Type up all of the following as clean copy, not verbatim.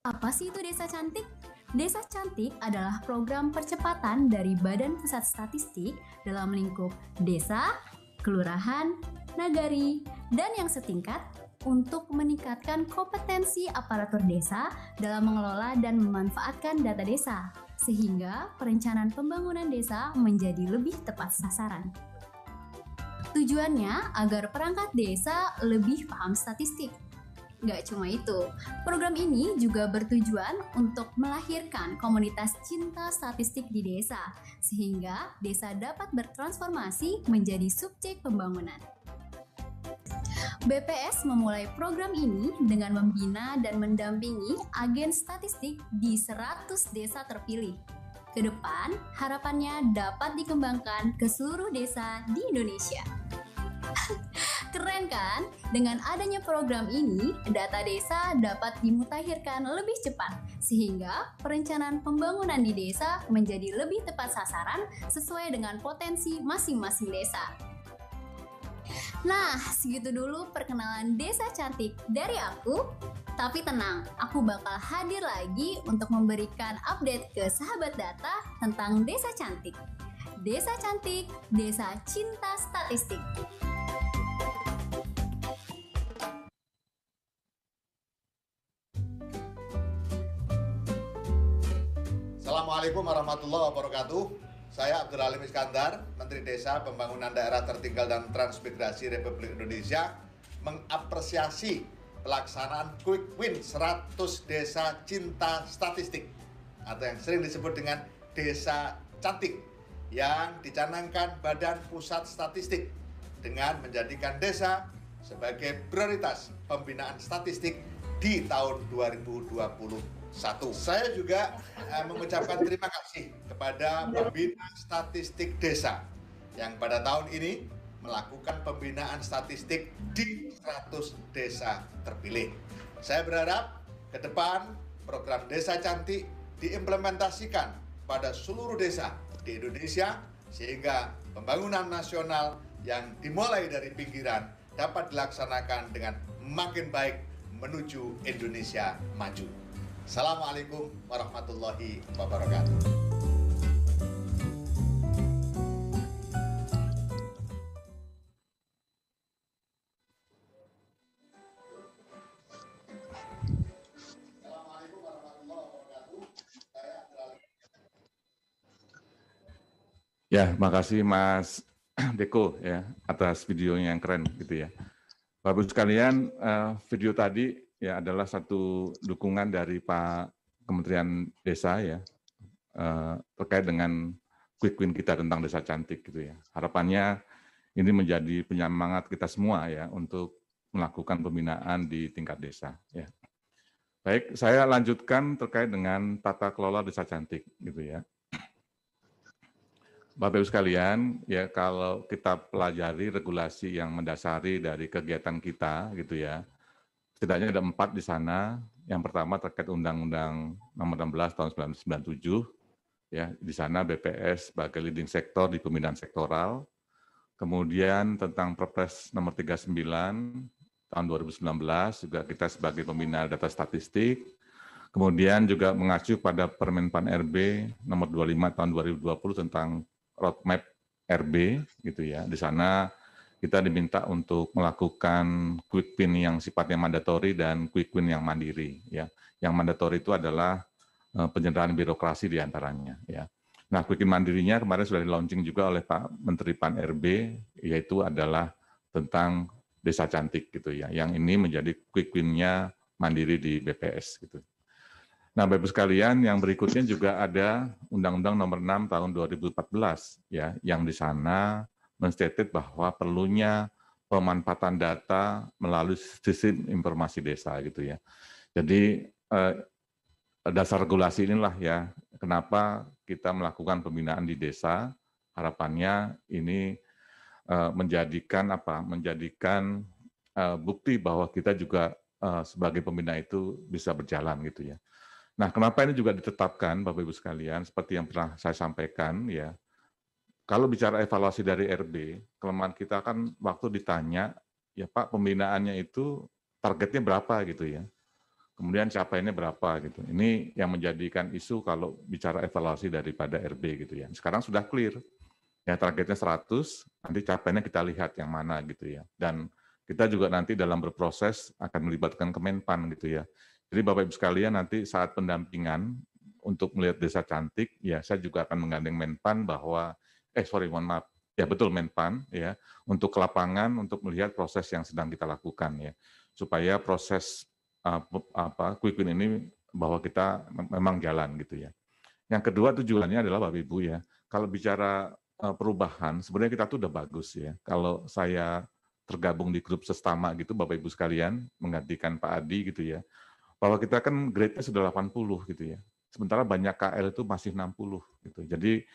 Apa sih itu Desa Cantik? Desa Cantik adalah program percepatan dari Badan Pusat Statistik dalam lingkup desa, kelurahan, nagari, dan yang setingkat untuk meningkatkan kompetensi aparatur desa dalam mengelola dan memanfaatkan data desa, sehingga perencanaan pembangunan desa menjadi lebih tepat sasaran. Tujuannya agar perangkat desa lebih paham statistik. Nggak cuma itu, program ini juga bertujuan untuk melahirkan komunitas cinta statistik di desa, sehingga desa dapat bertransformasi menjadi subjek pembangunan. BPS memulai program ini dengan membina dan mendampingi agen statistik di 100 desa terpilih. Kedepan, harapannya dapat dikembangkan ke seluruh desa di Indonesia. Keren kan? Dengan adanya program ini, data desa dapat dimutakhirkan lebih cepat, sehingga perencanaan pembangunan di desa menjadi lebih tepat sasaran sesuai dengan potensi masing-masing desa. Nah, segitu dulu perkenalan Desa Cantik dari aku. Tapi tenang, aku bakal hadir lagi untuk memberikan update ke sahabat data tentang Desa Cantik. Desa Cantik, Desa Cinta Statistik. Assalamualaikum warahmatullahi wabarakatuh. Saya Abdul Halim Iskandar, Menteri Desa, Pembangunan Daerah Tertinggal dan Transmigrasi Republik Indonesia, mengapresiasi pelaksanaan Quick Win 100 Desa Cinta Statistik atau yang sering disebut dengan Desa Cantik yang dicanangkan Badan Pusat Statistik dengan menjadikan desa sebagai prioritas pembinaan statistik di tahun 2021. Saya juga mengucapkan terima kasih kepada pembina statistik desa yang pada tahun ini melakukan pembinaan statistik di 100 desa terpilih. Saya berharap ke depan program Desa Cantik diimplementasikan pada seluruh desa di Indonesia sehingga pembangunan nasional yang dimulai dari pinggiran dapat dilaksanakan dengan makin baik menuju Indonesia maju. Assalamualaikum warahmatullahi wabarakatuh. Ya, makasih Mas Deko ya atas videonya yang keren gitu ya. Bapak Ibu sekalian, video tadi ya adalah satu dukungan dari Pak Kementerian Desa ya terkait dengan quick win kita tentang Desa Cantik gitu ya. Harapannya ini menjadi penyemangat kita semua ya untuk melakukan pembinaan di tingkat desa ya. Baik, saya lanjutkan terkait dengan tata kelola Desa Cantik gitu ya. Bapak Ibu sekalian, ya kalau kita pelajari regulasi yang mendasari dari kegiatan kita gitu ya, setidaknya ada 4 di sana. Yang pertama terkait Undang-Undang Nomor 16 Tahun 1997, ya di sana BPS sebagai leading sektor di pembinaan sektoral. Kemudian tentang Perpres Nomor 39 Tahun 2019 juga kita sebagai pembina data statistik. Kemudian juga mengacu pada Permenpan RB Nomor 25 Tahun 2020 tentang roadmap RB gitu ya. Di sana kita diminta untuk melakukan quick win yang sifatnya mandatori dan quick win yang mandiri ya. Yang mandatori itu adalah penyederhanaan birokrasi di antaranya ya. Nah, quick win mandirinya kemarin sudah di-launching juga oleh Pak Menteri Pan RB, yaitu adalah tentang Desa Cantik gitu ya. Yang ini menjadi quick win-nya mandiri di BPS gitu. Nah, Bapak Ibu sekalian, yang berikutnya juga ada Undang-Undang Nomor 6 Tahun 2014 ya, yang di sana menstated bahwa perlunya pemanfaatan data melalui sistem informasi desa gitu ya. Jadi dasar regulasi inilah ya, kenapa kita melakukan pembinaan di desa. Harapannya ini menjadikan bukti bahwa kita juga sebagai pembina itu bisa berjalan gitu ya. Nah, kenapa ini juga ditetapkan, Bapak Ibu sekalian, seperti yang pernah saya sampaikan, ya, kalau bicara evaluasi dari RB, kelemahan kita kan waktu ditanya, ya Pak, pembinaannya itu targetnya berapa gitu ya. kemudian capaiannya berapa gitu. Ini yang menjadikan isu kalau bicara evaluasi daripada RB gitu ya. Sekarang sudah clear, ya targetnya 100, nanti capaiannya kita lihat yang mana gitu ya. Dan kita juga nanti dalam berproses akan melibatkan Kemenpan gitu ya. Jadi Bapak Ibu sekalian nanti saat pendampingan untuk melihat desa cantik, ya saya juga akan menggandeng Menpan bahwa, mohon maaf, ya betul Menpan ya, untuk ke lapangan untuk melihat proses yang sedang kita lakukan ya, supaya proses quick win ini bahwa kita memang jalan gitu ya. Yang kedua tujuannya adalah Bapak Ibu ya, kalau bicara perubahan sebenarnya kita tuh udah bagus ya. Kalau saya tergabung di grup sestama gitu Bapak Ibu sekalian menggantikan Pak Adi gitu ya, bahwa kita kan grade-nya sudah 80 gitu ya. Sementara banyak KL itu masih 60 gitu. Jadi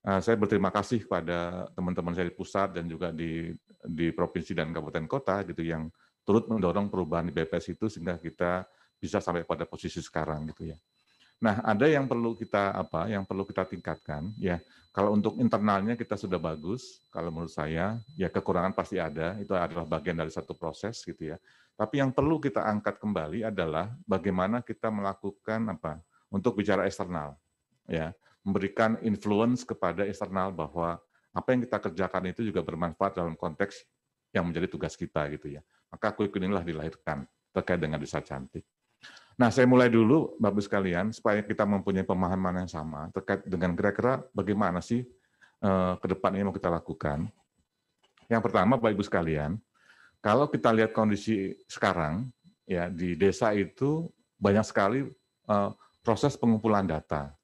saya berterima kasih kepada teman-teman saya di pusat dan juga di provinsi dan kabupaten kota gitu yang turut mendorong perubahan di BPS itu sehingga kita bisa sampai pada posisi sekarang gitu ya. Nah, ada yang perlu kita tingkatkan ya. Kalau untuk internalnya kita sudah bagus, kalau menurut saya ya kekurangan pasti ada, itu adalah bagian dari satu proses gitu ya. Tapi yang perlu kita angkat kembali adalah bagaimana kita melakukan untuk bicara eksternal ya, memberikan influence kepada eksternal bahwa apa yang kita kerjakan itu juga bermanfaat dalam konteks yang menjadi tugas kita gitu ya. Maka quick win inilah dilahirkan terkait dengan desa cantik. Nah, saya mulai dulu, Bapak-Ibu sekalian, supaya kita mempunyai pemahaman yang sama terkait dengan kira-kira bagaimana sih ke depan ini mau kita lakukan. Yang pertama, Bapak-Ibu sekalian, kalau kita lihat kondisi sekarang, ya di desa itu banyak sekali proses pengumpulan data.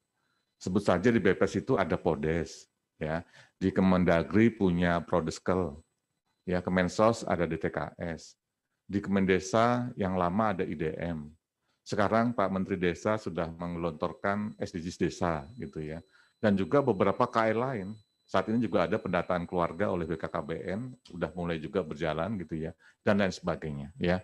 Sebut saja di BPS itu ada Podes, ya, di Kemendagri punya Prodeskel, ya, Kemensos ada DTKS, di Kemendesa yang lama ada IDM. Sekarang Pak Menteri Desa sudah menggelontorkan SDGs Desa gitu ya. Dan juga beberapa KL lain. Saat ini juga ada pendataan keluarga oleh BKKBN, sudah mulai juga berjalan gitu ya, dan lain sebagainya ya.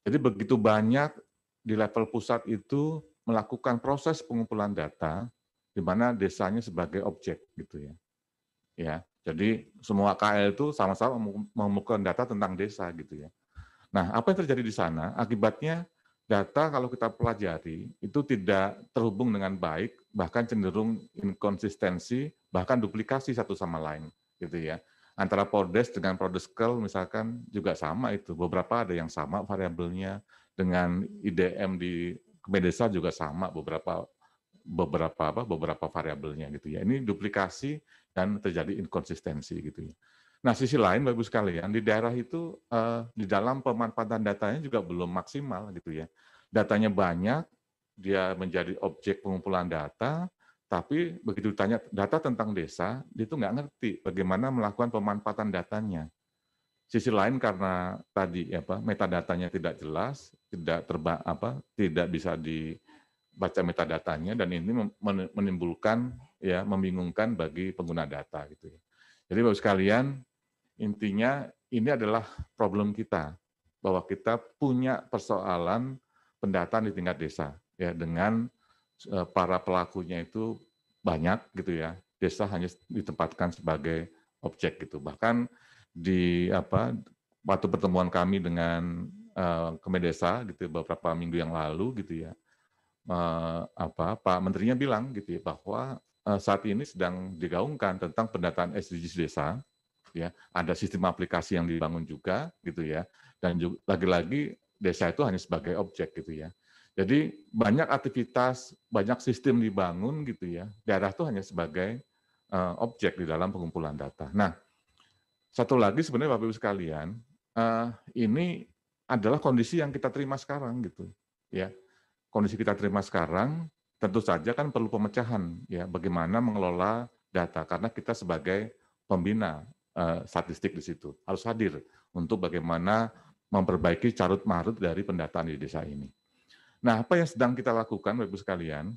Jadi begitu banyak di level pusat itu melakukan proses pengumpulan data di mana desanya sebagai objek gitu ya. Ya, jadi semua KL itu sama-sama mengumpulkan data tentang desa gitu ya. Nah, apa yang terjadi di sana? Akibatnya data kalau kita pelajari itu tidak terhubung dengan baik, bahkan cenderung inkonsistensi, bahkan duplikasi satu sama lain, gitu ya. Antara Podes dengan Prodeskel misalkan juga sama itu, beberapa ada yang sama variabelnya, dengan IDM di Kemendesa juga sama beberapa variabelnya gitu ya. Ini duplikasi dan terjadi inkonsistensi gitu ya. Nah, sisi lain, Bapak Ibu sekalian, di daerah itu di dalam pemanfaatan datanya juga belum maksimal gitu ya. Datanya banyak, dia menjadi objek pengumpulan data, tapi begitu ditanya data tentang desa, dia itu nggak ngerti bagaimana melakukan pemanfaatan datanya. Sisi lain karena tadi metadatanya tidak jelas, tidak bisa dibaca metadatanya, dan ini menimbulkan membingungkan bagi pengguna data gitu ya. Jadi Bapak sekalian, intinya ini adalah problem kita, bahwa kita punya persoalan pendataan di tingkat desa ya, dengan para pelakunya itu banyak gitu ya. Desa hanya ditempatkan sebagai objek gitu. Bahkan di waktu pertemuan kami dengan Kemendesa gitu beberapa minggu yang lalu gitu ya, Pak Menterinya bilang gitu ya, bahwa saat ini sedang digaungkan tentang pendataan SDGs desa, ya, ada sistem aplikasi yang dibangun juga gitu ya, dan juga lagi-lagi desa itu hanya sebagai objek gitu ya. Jadi banyak aktivitas, banyak sistem dibangun gitu ya, daerah itu hanya sebagai objek di dalam pengumpulan data. Nah, satu lagi sebenarnya Bapak Ibu sekalian, ini adalah kondisi yang kita terima sekarang gitu ya. Kondisi kita terima sekarang tentu saja kan perlu pemecahan ya, bagaimana mengelola data, karena kita sebagai pembina statistik di situ harus hadir untuk bagaimana memperbaiki carut marut dari pendataan di desa ini. Nah, apa yang sedang kita lakukan Bapak Ibu sekalian?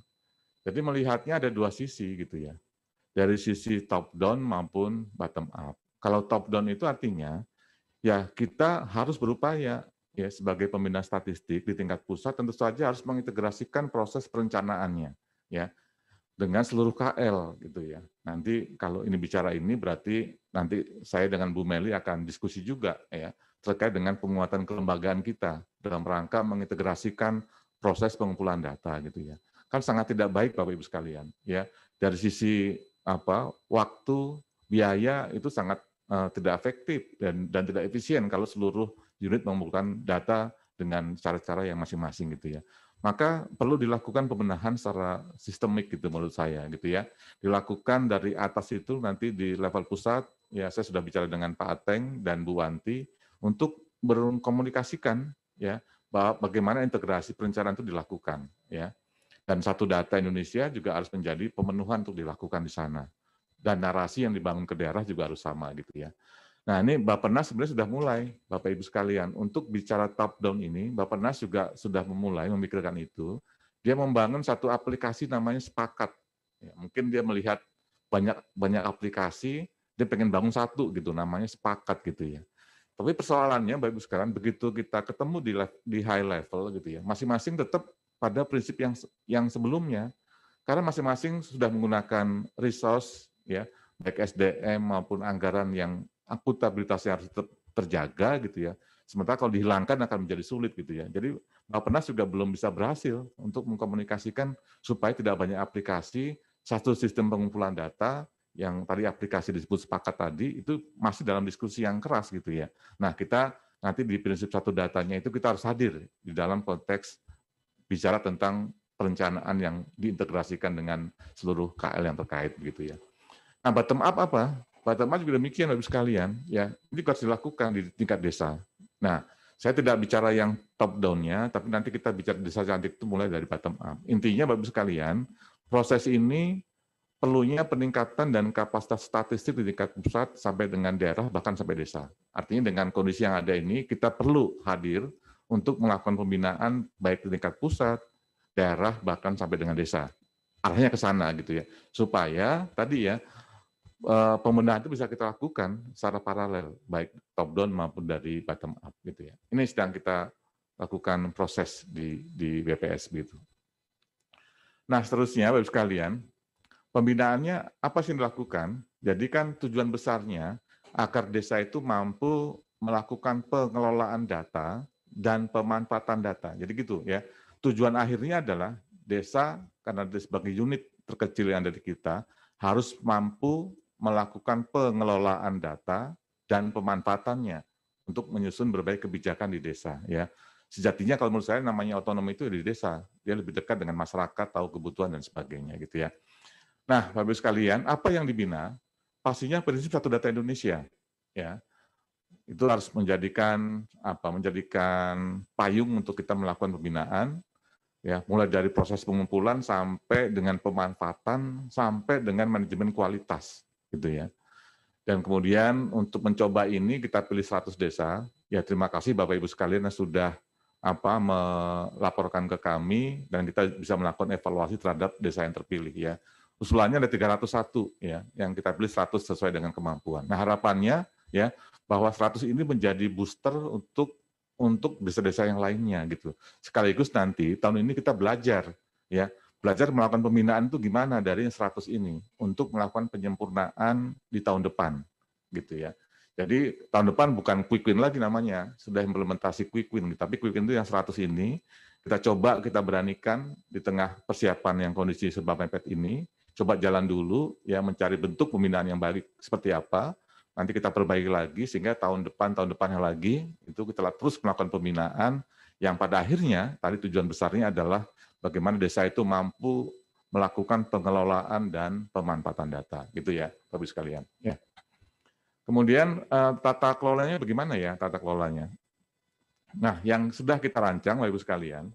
Jadi melihatnya ada dua sisi gitu ya. Dari sisi top down maupun bottom up. Kalau top down itu artinya ya kita harus berupaya ya sebagai pembina statistik di tingkat pusat tentu saja harus mengintegrasikan proses perencanaannya ya dengan seluruh KL gitu ya. Nanti kalau ini bicara ini berarti nanti saya dengan Bu Meli akan diskusi juga ya terkait dengan penguatan kelembagaan kita dalam rangka mengintegrasikan proses pengumpulan data gitu ya. Kan sangat tidak baik Bapak Ibu sekalian ya. Dari sisi waktu, biaya itu sangat tidak efektif dan tidak efisien kalau seluruh unit mengumpulkan data dengan cara-cara yang masing-masing gitu ya. Maka perlu dilakukan pembenahan secara sistemik gitu menurut saya gitu ya. Dilakukan dari atas itu nanti di level pusat, ya saya sudah bicara dengan Pak Ateng dan Bu Wanti untuk berkomunikasikan ya bahwa bagaimana integrasi perencanaan itu dilakukan ya. Dan satu data Indonesia juga harus menjadi pemenuhan untuk dilakukan di sana. Dan narasi yang dibangun ke daerah juga harus sama gitu ya. Nah ini Bappenas sebenarnya sudah mulai, Bapak Ibu sekalian, untuk bicara top down ini, Bappenas juga sudah memulai memikirkan itu. Dia membangun satu aplikasi namanya Sepakat. Ya, mungkin dia melihat banyak aplikasi, dia pengen bangun satu gitu, namanya Sepakat gitu ya. Tapi persoalannya, Bapak Ibu sekalian, begitu kita ketemu di high level gitu ya, masing-masing tetap pada prinsip yang sebelumnya, karena masing-masing sudah menggunakan resource ya, baik SDM maupun anggaran yang akuntabilitasnya harus tetap terjaga gitu ya. Sementara kalau dihilangkan akan menjadi sulit gitu ya. Jadi Bappenas juga belum bisa berhasil untuk mengkomunikasikan supaya tidak banyak aplikasi, satu sistem pengumpulan data yang tadi aplikasi disebut Sepakat tadi itu masih dalam diskusi yang keras gitu ya. Nah kita nanti di prinsip satu datanya itu kita harus hadir di dalam konteks bicara tentang perencanaan yang diintegrasikan dengan seluruh KL yang terkait gitu ya. Nah bottom up apa? Bottom up juga demikian Bapak sekalian, ya ini harus dilakukan di tingkat desa. Nah, saya tidak bicara yang top down-nya, tapi nanti kita bicara desa cantik itu mulai dari bottom up. Intinya Bapak sekalian, proses ini perlunya peningkatan dan kapasitas statistik di tingkat pusat sampai dengan daerah bahkan sampai desa. Artinya dengan kondisi yang ada ini kita perlu hadir untuk melakukan pembinaan baik di tingkat pusat, daerah bahkan sampai dengan desa. Arahnya ke sana gitu ya. Supaya tadi ya pembenahan itu bisa kita lakukan secara paralel, baik top down maupun dari bottom up gitu ya. Ini sedang kita lakukan proses di BPS gitu. Nah seterusnya Bapak sekalian, pembinaannya apa sih yang dilakukan? Jadi kan tujuan besarnya agar desa itu mampu melakukan pengelolaan data dan pemanfaatan data. Jadi gitu ya. Tujuan akhirnya adalah desa karena sebagai unit terkecil yang ada di kita harus mampu melakukan pengelolaan data dan pemanfaatannya untuk menyusun berbagai kebijakan di desa ya. Sejatinya kalau menurut saya namanya otonomi itu di desa, dia lebih dekat dengan masyarakat, tahu kebutuhan dan sebagainya gitu ya. Nah, Bapak Ibu sekalian, apa yang dibina? Pastinya prinsip satu data Indonesia ya. Itu harus menjadikan payung untuk kita melakukan pembinaan ya, mulai dari proses pengumpulan sampai dengan pemanfaatan sampai dengan manajemen kualitas gitu ya. Dan kemudian untuk mencoba ini kita pilih 100 desa. Ya terima kasih Bapak Ibu sekalian yang sudah melaporkan ke kami dan kita bisa melakukan evaluasi terhadap desa yang terpilih ya. Usulannya ada 301 ya, yang kita pilih 100 sesuai dengan kemampuan. Nah, harapannya ya bahwa 100 ini menjadi booster untuk desa-desa yang lainnya gitu. Sekaligus nanti tahun ini kita belajar ya, belajar melakukan pembinaan itu gimana dari 100 ini untuk melakukan penyempurnaan di tahun depan gitu ya. Jadi tahun depan bukan quick win lagi namanya, sudah implementasi quick win, tapi quick win itu yang 100 ini kita coba kita beranikan di tengah persiapan yang kondisi serba mepet ini, coba jalan dulu ya mencari bentuk pembinaan yang baik seperti apa. Nanti kita perbaiki lagi sehingga tahun depannya lagi itu kita terus melakukan pembinaan yang pada akhirnya tadi tujuan besarnya adalah bagaimana desa itu mampu melakukan pengelolaan dan pemanfaatan data, gitu ya, Bapak Ibu sekalian. Ya. Kemudian tata kelolanya bagaimana ya tata kelolanya? Nah, yang sudah kita rancang, Bapak Ibu sekalian.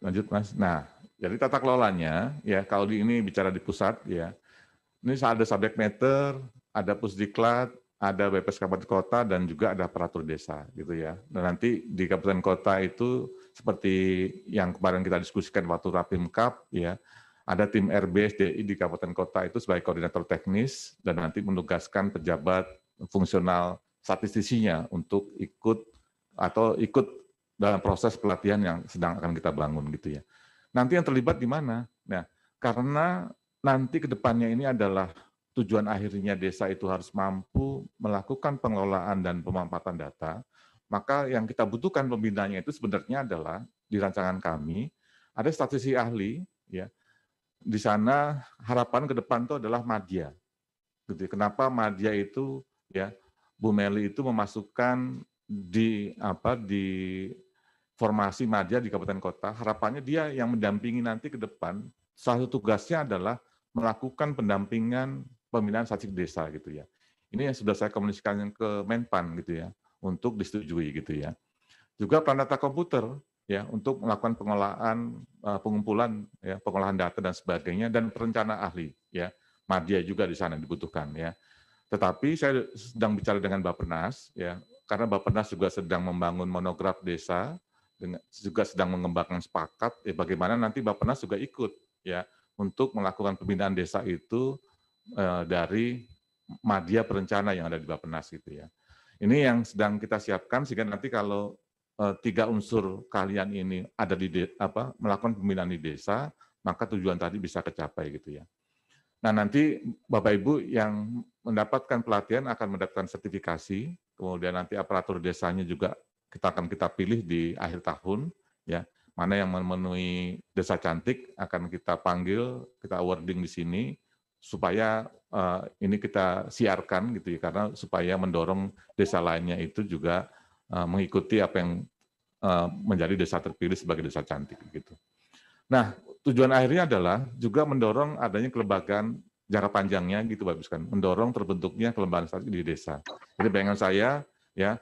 Lanjut, Mas. Nah, jadi tata kelolanya, ya kalau ini bicara di pusat, ya, ini ada subject matter, ada pusdiklat, ada BPS Kabupaten Kota dan juga ada aparatur desa gitu ya. Dan nanti di Kabupaten Kota itu seperti yang kemarin kita diskusikan waktu Rapimkab ya, ada tim RBSDI di Kabupaten Kota itu sebagai koordinator teknis dan nanti menugaskan pejabat fungsional statistisinya untuk ikut dalam proses pelatihan yang sedang akan kita bangun gitu ya. Nanti yang terlibat di mana? Nah, karena nanti ke depannya ini adalah tujuan akhirnya desa itu harus mampu melakukan pengelolaan dan pemanfaatan data, maka yang kita butuhkan pembinaannya itu sebenarnya adalah di rancangan kami ada statistisi ahli, ya. Di sana harapan ke depan itu adalah madya. Gitu. Kenapa madya itu, ya, Bu Meli itu memasukkan di formasi madya di kabupaten kota, harapannya dia yang mendampingi nanti ke depan, salah satu tugasnya adalah melakukan pendampingan pembinaan statistik desa gitu ya. Ini yang sudah saya komunikasikan ke Menpan gitu ya, untuk disetujui gitu ya. Juga peran data komputer ya untuk melakukan pengolahan, pengumpulan ya, pengolahan data dan sebagainya, dan perencana ahli ya. Madya juga di sana dibutuhkan ya. Tetapi saya sedang bicara dengan Bappenas ya, karena Bappenas juga sedang membangun monograf desa, juga sedang mengembangkan sepakat, ya bagaimana nanti Bappenas juga ikut ya untuk melakukan pembinaan desa itu dari madya perencana yang ada di Bappenas gitu ya. Ini yang sedang kita siapkan sehingga nanti kalau 3 unsur kalian ini ada di melakukan pembinaan di desa, maka tujuan tadi bisa tercapai gitu ya. Nah, nanti Bapak Ibu yang mendapatkan pelatihan akan mendapatkan sertifikasi, kemudian nanti aparatur desanya juga kita pilih di akhir tahun, ya. Mana yang memenuhi desa cantik akan kita panggil, kita awarding di sini, supaya ini kita siarkan gitu ya, karena supaya mendorong desa lainnya itu juga mengikuti apa yang menjadi desa terpilih sebagai desa cantik gitu. Nah, tujuan akhirnya adalah juga mendorong adanya kelembagaan jangka panjangnya gitu Bapak Ibu, mendorong terbentuknya kelembagaan statistik di desa. Jadi bayangan saya ya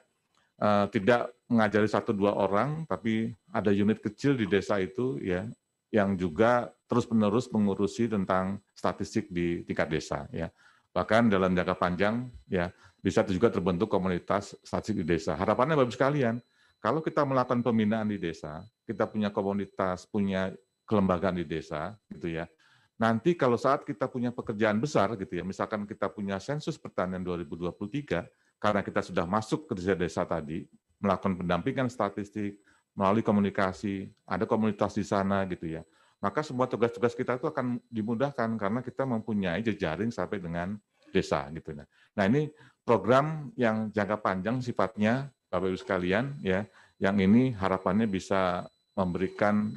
tidak mengajari 1-2 orang, tapi ada unit kecil di desa itu ya yang juga terus-menerus mengurusi tentang statistik di tingkat desa ya. Bahkan dalam jangka panjang ya bisa juga terbentuk komunitas statistik di desa. Harapannya Bapak Ibu sekalian, kalau kita melakukan pembinaan di desa, kita punya komunitas, punya kelembagaan di desa gitu ya. Nanti kalau saat kita punya pekerjaan besar gitu ya, misalkan kita punya sensus pertanian 2023, karena kita sudah masuk ke desa-desa tadi, melakukan pendampingan statistik, melalui komunikasi, ada komunitas di sana gitu ya. Maka semua tugas-tugas kita itu akan dimudahkan karena kita mempunyai jejaring sampai dengan desa gitu. Nah, ini program yang jangka panjang sifatnya Bapak Ibu sekalian ya, yang ini harapannya bisa memberikan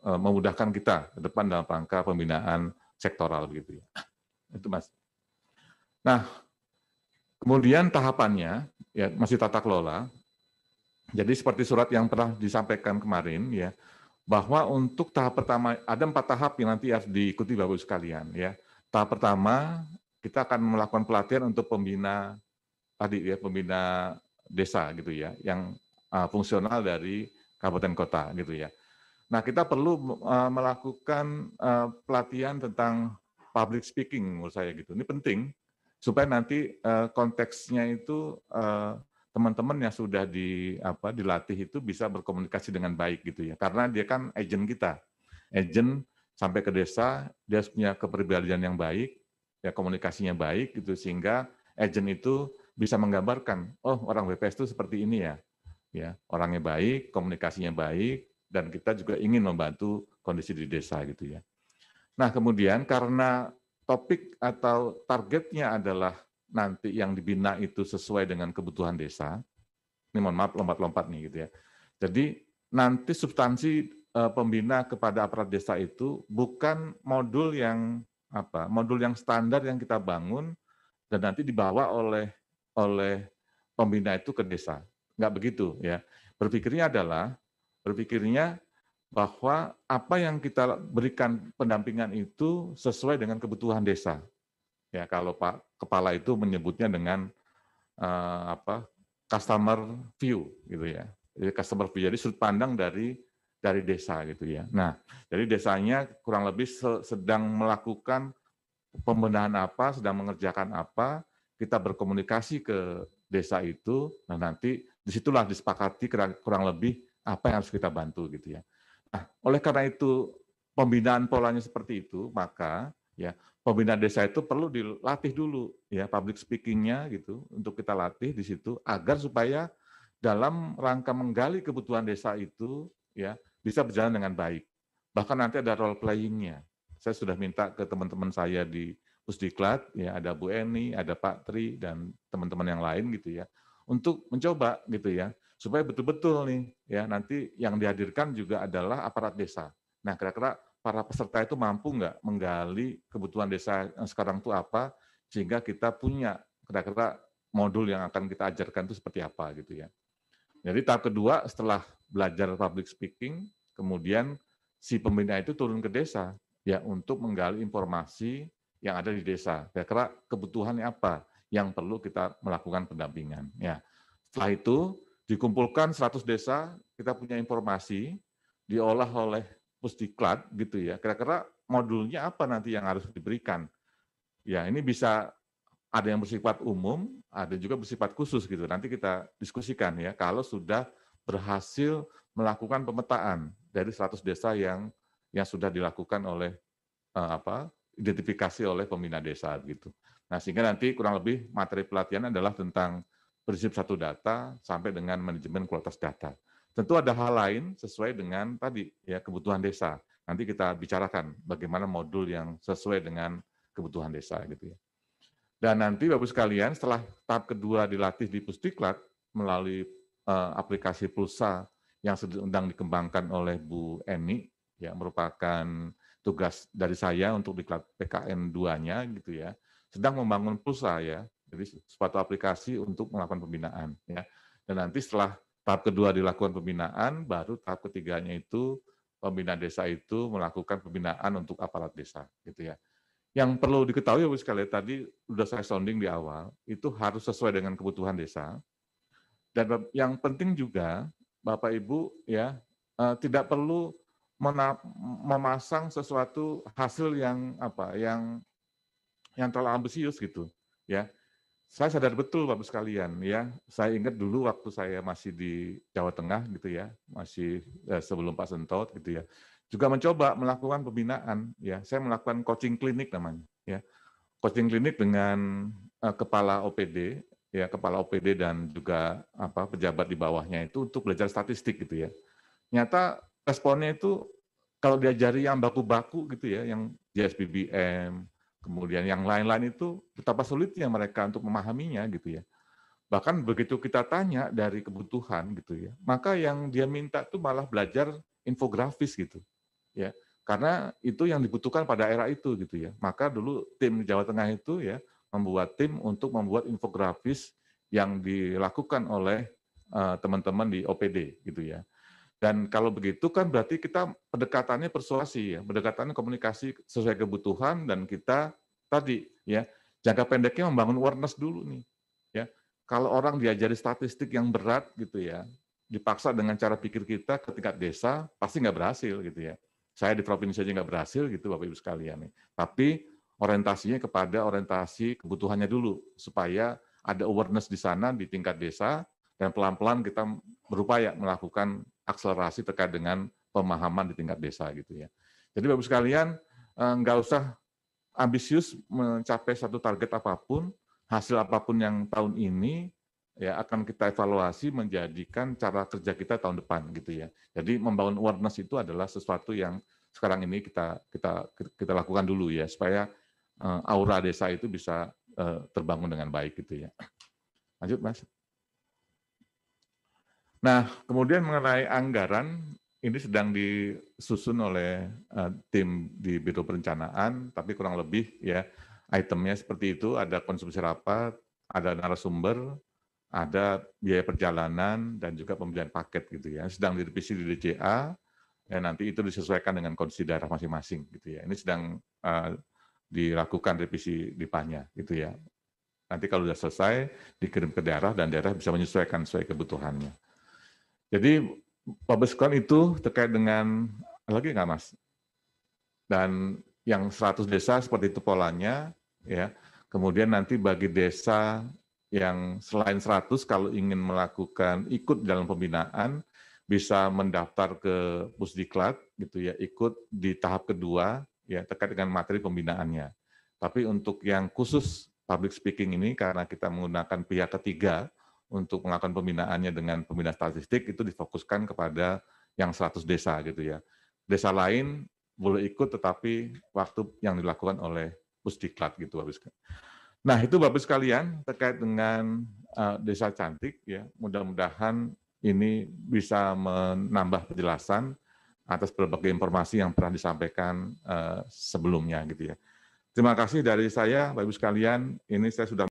memudahkan kita ke depan dalam rangka pembinaan sektoral begitu ya. Itu Mas. Nah, kemudian tahapannya ya masih tata kelola. Jadi seperti surat yang pernah disampaikan kemarin ya, bahwa untuk tahap pertama ada 4 tahap yang nanti harus diikuti Bapak Ibu sekalian ya. Tahap pertama kita akan melakukan pelatihan untuk pembina tadi ya, pembina desa gitu ya, yang fungsional dari kabupaten kota gitu ya. Nah, kita perlu melakukan pelatihan tentang public speaking menurut saya gitu. Ini penting supaya nanti konteksnya itu teman-teman yang sudah dilatih itu bisa berkomunikasi dengan baik gitu ya. Karena dia kan agent kita. Agent sampai ke desa, dia punya kepribadian yang baik, ya komunikasinya baik gitu sehingga agent itu bisa menggambarkan, oh orang BPS itu seperti ini ya. Ya, orangnya baik, komunikasinya baik, dan kita juga ingin membantu kondisi di desa gitu ya. Nah, kemudian karena topik atau targetnya adalah nanti yang dibina itu sesuai dengan kebutuhan desa. Ini mohon maaf lompat-lompat nih gitu ya. Jadi nanti substansi pembina kepada aparat desa itu bukan modul yang standar yang kita bangun dan nanti dibawa oleh pembina itu ke desa. Nggak begitu ya. Berpikirnya bahwa apa yang kita berikan pendampingan itu sesuai dengan kebutuhan desa. Ya, kalau Pak Kepala itu menyebutnya dengan customer view gitu ya. Jadi customer view, jadi sudut pandang dari desa gitu ya. Nah, jadi desanya kurang lebih sedang melakukan pembenahan apa, sedang mengerjakan apa, kita berkomunikasi ke desa itu, nah nanti disitulah disepakati kurang lebih apa yang harus kita bantu gitu ya. Nah, oleh karena itu pembinaan polanya seperti itu, maka ya pembinaan desa itu perlu dilatih dulu ya public speaking-nya gitu untuk kita latih di situ agar supaya dalam rangka menggali kebutuhan desa itu ya bisa berjalan dengan baik. Bahkan nanti ada role playing-nya. Saya sudah minta ke teman-teman saya di Pusdiklat, ya ada Bu Eni, ada Pak Tri dan teman-teman yang lain gitu ya, untuk mencoba gitu ya, supaya betul-betul nih ya nanti yang dihadirkan juga adalah aparat desa. Nah, kira-kira para peserta itu mampu nggak menggali kebutuhan desa yang sekarang itu apa, sehingga kita punya kira-kira modul yang akan kita ajarkan itu seperti apa gitu ya. Jadi tahap kedua setelah belajar public speaking, kemudian si pembina itu turun ke desa ya untuk menggali informasi yang ada di desa. Kira-kira kebutuhannya apa yang perlu kita melakukan pendampingan. Ya. Setelah itu dikumpulkan 100 desa, kita punya informasi, diolah oleh Pusdiklat gitu ya. Kira-kira modulnya apa nanti yang harus diberikan? Ya, ini bisa ada yang bersifat umum, ada juga bersifat khusus gitu. Nanti kita diskusikan ya kalau sudah berhasil melakukan pemetaan dari 100 desa yang sudah dilakukan oleh identifikasi oleh pembina desa gitu. Nah, sehingga nanti kurang lebih materi pelatihan adalah tentang prinsip satu data sampai dengan manajemen kualitas data. Tentu ada hal lain sesuai dengan tadi ya kebutuhan desa. Nanti kita bicarakan bagaimana modul yang sesuai dengan kebutuhan desa gitu ya. Dan nanti Bapak sekalian setelah tahap kedua dilatih di Pusdiklat melalui aplikasi Pulsa yang sedang dikembangkan oleh Bu Eni ya merupakan tugas dari saya untuk diklat PKN 2-nya gitu ya. Sedang membangun Pulsa ya. Jadi suatu aplikasi untuk melakukan pembinaan ya. Dan nanti setelah tahap kedua dilakukan pembinaan, baru tahap ketiganya itu pembina desa itu melakukan pembinaan untuk aparat desa gitu ya. Yang perlu diketahui Bapak sekalian tadi sudah saya sounding di awal, itu harus sesuai dengan kebutuhan desa. Dan yang penting juga Bapak Ibu ya tidak perlu memasang sesuatu hasil yang terlalu ambisius gitu ya. Saya sadar betul Bapak sekalian ya. Saya ingat dulu waktu saya masih di Jawa Tengah gitu ya, masih sebelum Pak Sentot gitu ya. Juga mencoba melakukan pembinaan ya. Saya melakukan coaching klinik namanya ya. Coaching klinik dengan kepala OPD ya, kepala OPD dan juga pejabat di bawahnya itu untuk belajar statistik gitu ya. Nyata responnya itu kalau diajari yang baku-baku gitu ya, yang JSBBM, kemudian yang lain-lain itu betapa sulitnya mereka untuk memahaminya gitu ya. Bahkan begitu kita tanya dari kebutuhan gitu ya, maka yang dia minta itu malah belajar infografis gitu. Ya. Karena itu yang dibutuhkan pada era itu gitu ya. Maka dulu tim Jawa Tengah itu ya membuat tim untuk membuat infografis yang dilakukan oleh teman-teman di OPD gitu ya. Dan kalau begitu kan berarti kita pendekatannya persuasi ya, pendekatannya komunikasi sesuai kebutuhan dan kita tadi ya jangka pendeknya membangun awareness dulu nih ya. Kalau orang diajari statistik yang berat gitu ya, dipaksa dengan cara pikir kita ke tingkat desa pasti nggak berhasil gitu ya. Saya di provinsi aja nggak berhasil gitu Bapak Ibu sekalian nih. Tapi orientasinya kepada orientasi kebutuhannya dulu supaya ada awareness di sana di tingkat desa dan pelan-pelan kita berupaya melakukan akselerasi terkait dengan pemahaman di tingkat desa gitu ya. Jadi Bapak sekalian nggak usah ambisius mencapai satu target apapun, hasil apapun yang tahun ini ya akan kita evaluasi menjadikan cara kerja kita tahun depan gitu ya. Jadi membangun awareness itu adalah sesuatu yang sekarang ini kita lakukan dulu ya supaya aura desa itu bisa terbangun dengan baik gitu ya. Lanjut Mas. Nah, kemudian mengenai anggaran, ini sedang disusun oleh tim di Biro Perencanaan, tapi kurang lebih ya itemnya seperti itu, ada konsumsi rapat, ada narasumber, ada biaya perjalanan, dan juga pembelian paket gitu ya. Sedang direvisi di DJA, ya nanti itu disesuaikan dengan kondisi daerah masing-masing gitu ya. Ini sedang dilakukan revisi di PANYA gitu ya. Nanti kalau sudah selesai, dikirim ke daerah, dan daerah bisa menyesuaikan sesuai kebutuhannya. Jadi Bapak sekalian itu terkait dengan lagi nggak Mas? Dan yang 100 desa seperti itu polanya, ya. Kemudian nanti bagi desa yang selain 100 kalau ingin melakukan ikut dalam pembinaan bisa mendaftar ke Pusdiklat gitu ya, ikut di tahap kedua ya terkait dengan materi pembinaannya. Tapi untuk yang khusus public speaking ini karena kita menggunakan pihak ketiga untuk melakukan pembinaannya dengan pembina statistik itu difokuskan kepada yang 100 desa gitu ya. Desa lain boleh ikut tetapi waktu yang dilakukan oleh Pusdiklat gitu Bapak sekalian. Nah, itu Bapak sekalian terkait dengan Desa Cantik ya. Mudah-mudahan ini bisa menambah penjelasan atas berbagai informasi yang pernah disampaikan sebelumnya gitu ya. Terima kasih dari saya, Bapak Ibu sekalian. Ini saya sudah